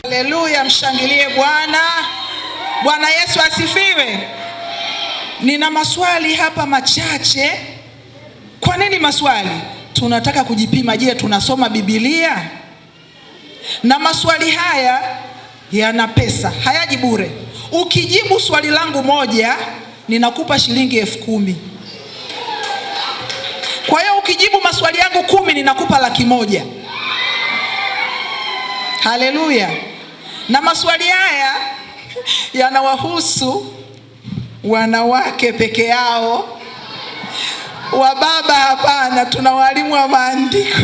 Haleluya, mshangilie Bwana. Bwana Yesu asifiwe. Nina maswali hapa machache. Kwa nini maswali? Tunataka kujipima, je, tunasoma Biblia? Na maswali haya yana pesa, hayaji bure. Ukijibu swali langu moja, ninakupa shilingi 10,000. Kwa hiyo ukijibu maswali yangu 10, ninakupa 100,000. Haleluya. Na maswali haya yanawahusu wanawake peke yao. Wa baba hapana, tuna walimu wa maandiko.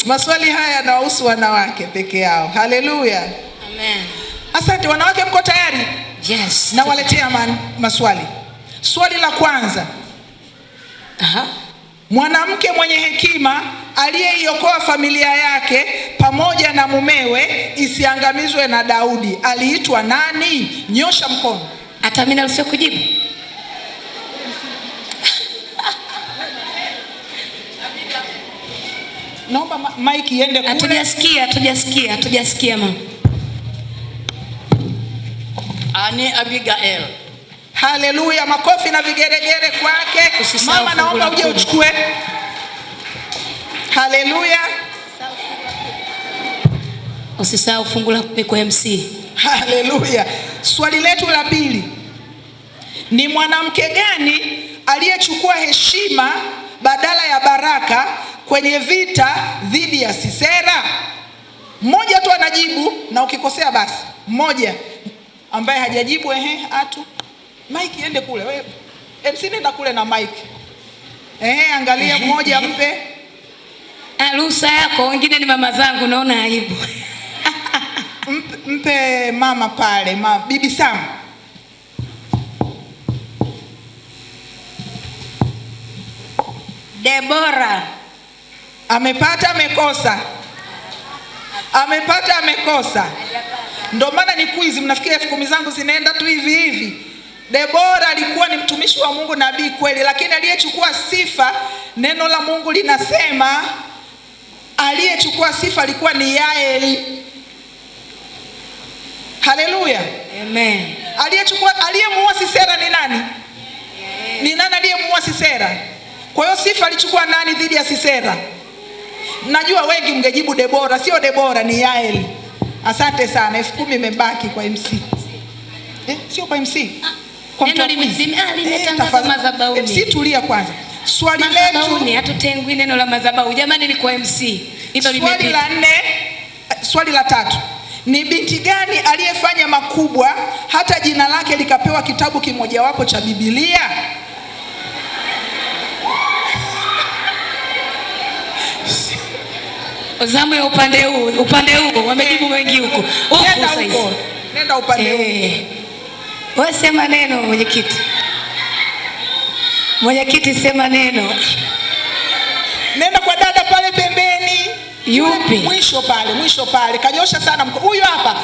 Maswali haya yanawahusu wanawake peke yao. Haleluya. Amen. Asante. Wanawake, mko tayari? Yes. Na waletea maswali. Swali la kwanza. Mwanamke mwenye hekima aliyeiokoa familia yake pamoja na mumewe isiangamizwe na Daudi aliitwa nani? Nyosha mkono. Hata mimi naruhusiwa kujibu? Naomba maiki iende kule. Hatujasikia mama. Ani Abigail. Haleluya, makofi na vigeregere kwake. Mama, naomba uje uchukue. Haleluya. Usisahau fungu la 10 kwa MC. Haleluya. Swali letu la pili. Ni mwanamke gani aliyechukua heshima badala ya baraka kwenye vita dhidi ya Sisera? Mmoja tu anajibu, na ukikosea basi. Mmoja ambaye hajajibu atu. Mike iende kule. Wewe MC nenda kule na Mike. Angalia mmoja mpe. Ruhusa yako, wengine ni mama zangu, naona aibu. Mpe mama pale, Bibi Sam. Debora. Amepata amekosa? Amepata amekosa? Ndio maana ni quiz, mnafikiria 10,000 zangu zinaenda tu hivi hivi. Debora alikuwa ni mtumishi wa Mungu, nabii kweli, lakini aliyechukua sifa, neno la Mungu linasema aliyechukua sifa alikuwa ni Yaeli. Haleluya. Amen. Aliyemuua Sisera ni nani? Ni nani aliyemuua Sisera? Kwa hiyo sifa alichukua nani dhidi ya Sisera? Najua wengi mngejibu Debora. Sio Debora, ni Yaeli. Asante sana. 10,000 imebaki kwa MC. Sio kwa MC. Kwa neno limetangaza madhabahuni. MC, tulia kwanza. Swali letu hatutengwi neno la madhabahu. Jamani, ni kwa MC. Hilo swali la 4. Swali la 3. Ni binti gani aliyefanya makubwa hata jina lake likapewa kitabu kimojawapo cha Biblia? Zamu ya upande huu wamejibu wengi huko. Nenda upande huu. Wewe sema neno, mwenyekiti. Mwenyekiti, sema neno. Nenda kwa dada pale pembeni. Yupi? Mwisho pale. Kanyosha sana mkono. Huyu hapa.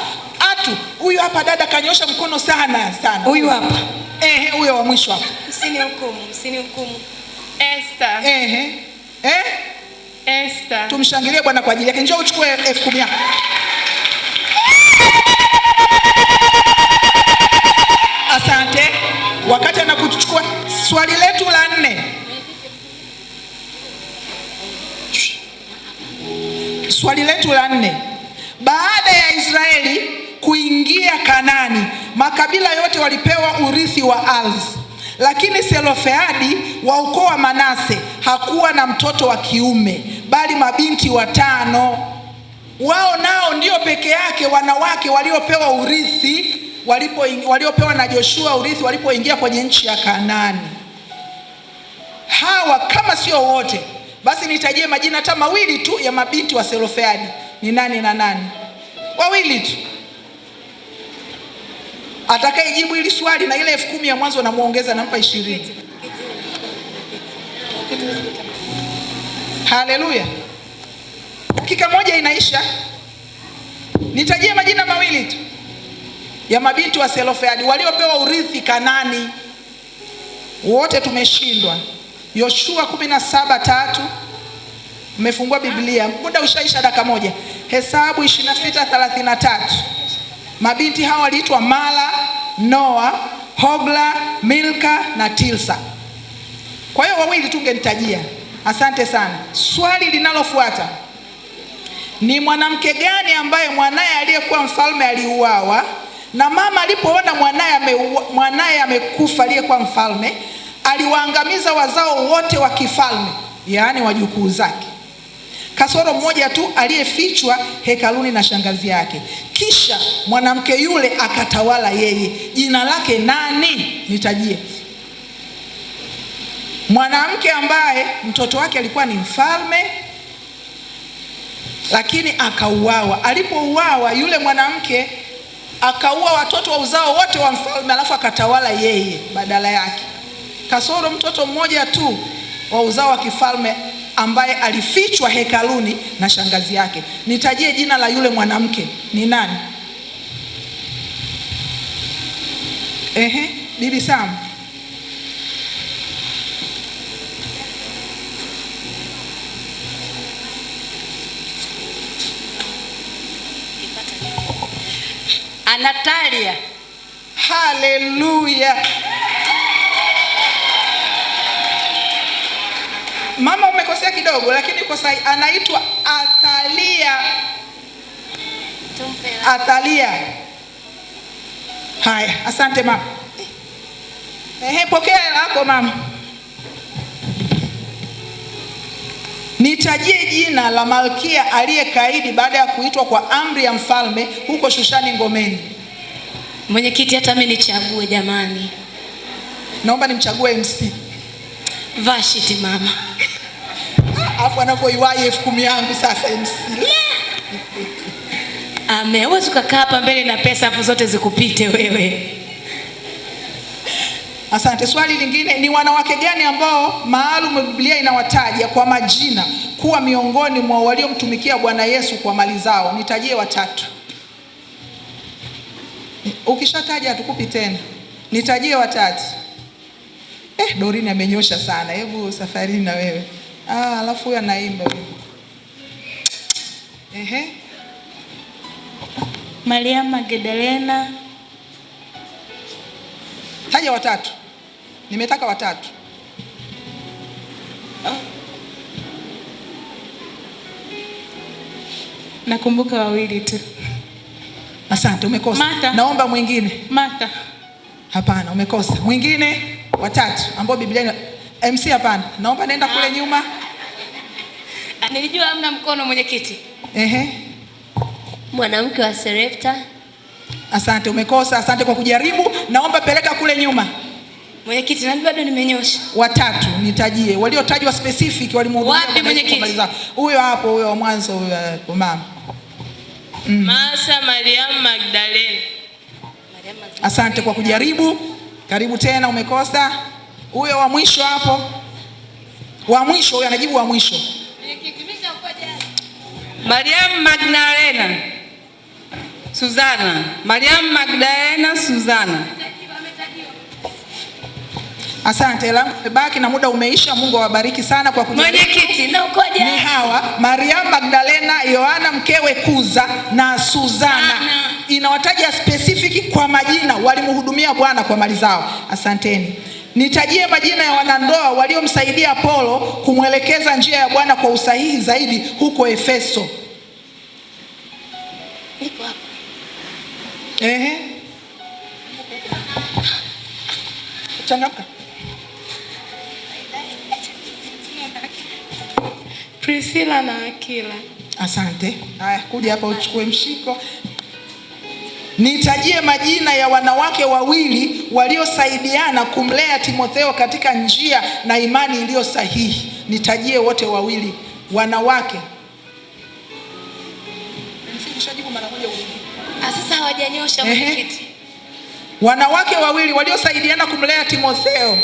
Huyu hapa dada kanyosha mkono sana. Huyu hapa. Huyo wa mwisho hapa. Msinihukumu. Esther. Esther. Tumshangilie Bwana kwa ajili yake. Njoo uchukue 10,000 yako. Asante. Wakati anakuchukua, swali letu la 4. Swali letu la 4. Baada ya Israeli kuingia Kanani, makabila yote walipewa urithi wa ardhi. Lakini Selofehadi wa ukoo wa Manase hakuwa na mtoto wa kiume, bali mabinti 5. Wao nao ndio peke yake wanawake waliopewa urithi, waliopewa na Joshua urithi walipoingia kwenye nchi ya Kanaani. Hawa kama sio wote, basi nitajie majina hata mawili tu ya mabinti wa Selofehadi. Ni nani na nani? Wawili tu. Atakayejibu hili swali na ile 10,000 ya mwanzo namuongeza, nampa 20. Haleluya. Dakika moja inaisha. Nitajie majina mawili tu ya mabinti wa Selofehadi waliopewa urithi Kanani. Wote tumeshindwa. Yoshua 17:3, Mmefungua Biblia, muda ushaisha, dakika moja. Hesabu 26:33. Mabinti hawa waliitwa Mala, Noa, Hogla, Milka na Tilsa. Kwa hiyo wawili tungenitajia. Asante sana. Swali linalofuata, ni mwanamke gani ambaye mwanaye aliyekuwa mfalme aliuawa, na mama alipoona mwanaye amekufa aliyekuwa mfalme, aliwaangamiza wazao wote wa kifalme, yaani wajukuu zake, kasoro mmoja tu aliyefichwa hekaluni na shangazi yake. Kisha mwanamke yule akatawala yeye. Jina lake nani? Nitajie. Mwanamke ambaye mtoto wake alikuwa ni mfalme, lakini akauawa. Alipouawa yule mwanamke akaua watoto wa uzao wote wa mfalme, alafu akatawala yeye badala yake, kasoro mtoto mmoja tu wa uzao wa kifalme ambaye alifichwa hekaluni na shangazi yake. Nitajie jina la yule mwanamke ni nani? Bibi Sam. Natalia. Haleluya. Mama umekosea kidogo, lakini kosa, anaitwa Athalia. Athalia. Haya, asante mama. Pokea lako mama. Nitajie jina la malkia aliyekaidi baada ya kuitwa kwa amri ya mfalme huko Shushani ngomeni. Mwenyekiti, hata mimi nichague jamani. Naomba nimchague MC. Vashiti mama. Afu anavyoiwahi 10,000 yangu sasa MC. Amen. Wewe ukakaa hapa mbele na pesa hapo zote zikupite wewe. Asante. Swali lingine, ni wanawake gani ambao maalum Biblia inawataja kwa majina kuwa miongoni mwa waliomtumikia Bwana Yesu kwa mali zao? Nitajie watatu. Ukishataja hatukupi tena. Nitajie watatu. Dorini amenyosha sana. Hebu safari na wewe. Alafu huyu anaimba huyu. Maria Magdalena. Taja watatu. Nimetaka watatu. Nakumbuka wawili tu. Asante, umekosa. Martha. Naomba mwingine. Martha. Hapana, umekosa. Mwingine watatu ambao Biblia MC. Hapana, naomba nenda kule nyuma. Nilijua hamna mkono mwenyekiti. Mwanamke wa Serepta. Asante, umekosa. Asante kwa kujaribu. Naomba peleka kule nyuma. Mwenyekiti, na bado nimenyosha. Watatu, nitajie waliotajwa specific walimhudumia. Wapi mwenyekiti? Huyo hapo, huyo wa mwanzo, huyo mama. Martha, Mariam Magdalene. Asante kwa kujaribu. Karibu tena, umekosa. Huyo wa mwisho hapo. Wa mwisho, huyo anajibu wa mwisho. Mariam Magdalena. Suzana. Mariam Magdalena Suzana. Asante, langu umebaki na muda umeisha. Mungu awabariki sana kwa kujaribu. Mwenyekiti, na ukoje? Ni hawa Mariam Magdalena, Yohana mkewe Kuza na Suzana. Inawataja specific kwa majina, walimhudumia Bwana kwa mali zao. Asanteni. Nitajie majina ya wanandoa waliomsaidia Apolo kumwelekeza njia ya Bwana kwa usahihi zaidi huko Efeso. Niko hapa. Changamka. Priscilla na Akila. Asante. Haya, kuja hapa uchukue mshiko. Nitajie majina ya wanawake wawili waliosaidiana kumlea Timotheo katika njia na imani iliyo sahihi. Nitajie wote wawili wanawake. Sasa hawajanyosha mwenyekiti. Wanawake wawili waliosaidiana kumlea Timotheo.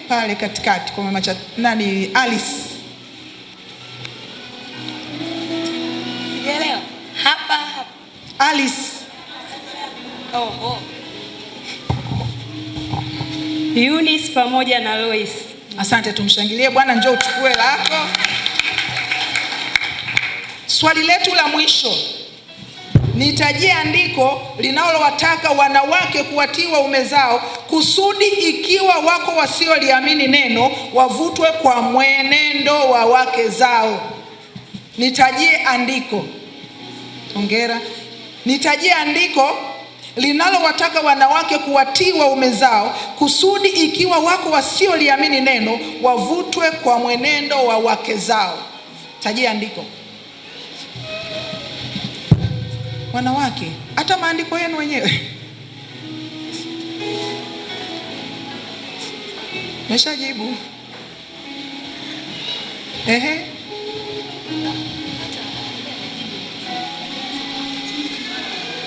Pale katikati kwa mama nani? Alice. Sielewa. Hapa. Alice. Eunice pamoja na Lois. Asante, tumshangilie Bwana. Njoo uchukue lako. Swali letu la mwisho, nitajie andiko linalowataka wanawake kuwatii waume zao kusudi ikiwa wako wasioliamini neno wavutwe kwa mwenendo wa wake zao. Nitajie andiko. Hongera. Nitajie andiko linalowataka wanawake kuwatii waume zao kusudi ikiwa wako wasioliamini neno wavutwe kwa mwenendo wa wake zao. Tajie andiko. Wanawake, hata maandiko yenu wenyewe meshajibu.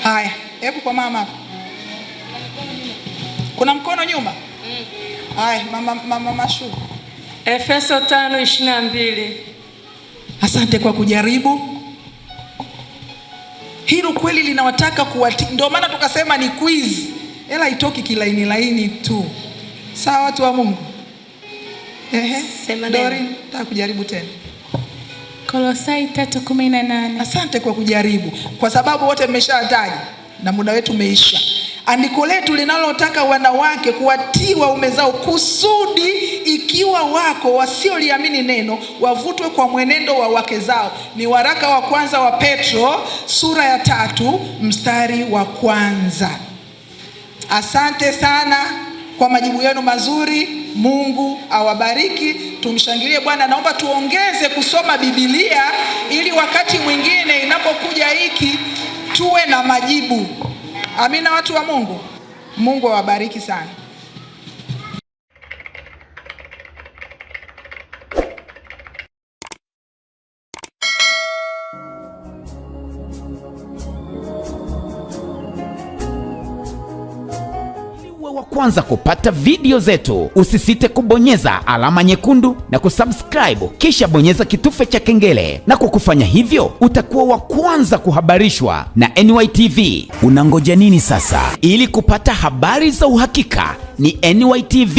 Haya, hebu kwa mama. Kuna mkono nyuma? Haya, mama Mashu. Efeso 5:22. Asante kwa kujaribu. Hilo kweli linawataka kuwatii. Ndio maana tukasema ni quiz. Ela itoki kilaini laini tu. Sawa watu wa Mungu? Dori, nataka kujaribu tena. Kolosai 3:18. Asante kwa kujaribu. Kwa sababu wote mmeshataja na muda wetu umeisha. Andiko letu linalotaka wanawake kuwatii waume zao kusudi ikiwa wako wasioliamini neno wavutwe kwa mwenendo wa wake zao ni waraka wa kwanza wa Petro sura ya 3 mstari wa 1. Asante sana kwa majibu yenu mazuri. Mungu awabariki. Tumshangilie Bwana. Naomba tuongeze kusoma Biblia ili wakati mwingine inapokuja hiki tuwe na majibu. Amina watu wa Mungu. Mungu awabariki sana. Wa kwanza kupata video zetu, usisite kubonyeza alama nyekundu na kusubscribe, kisha bonyeza kitufe cha kengele, na kwa kufanya hivyo utakuwa wa kwanza kuhabarishwa na NYTV. Unangoja nini sasa? Ili kupata habari za uhakika, ni NYTV.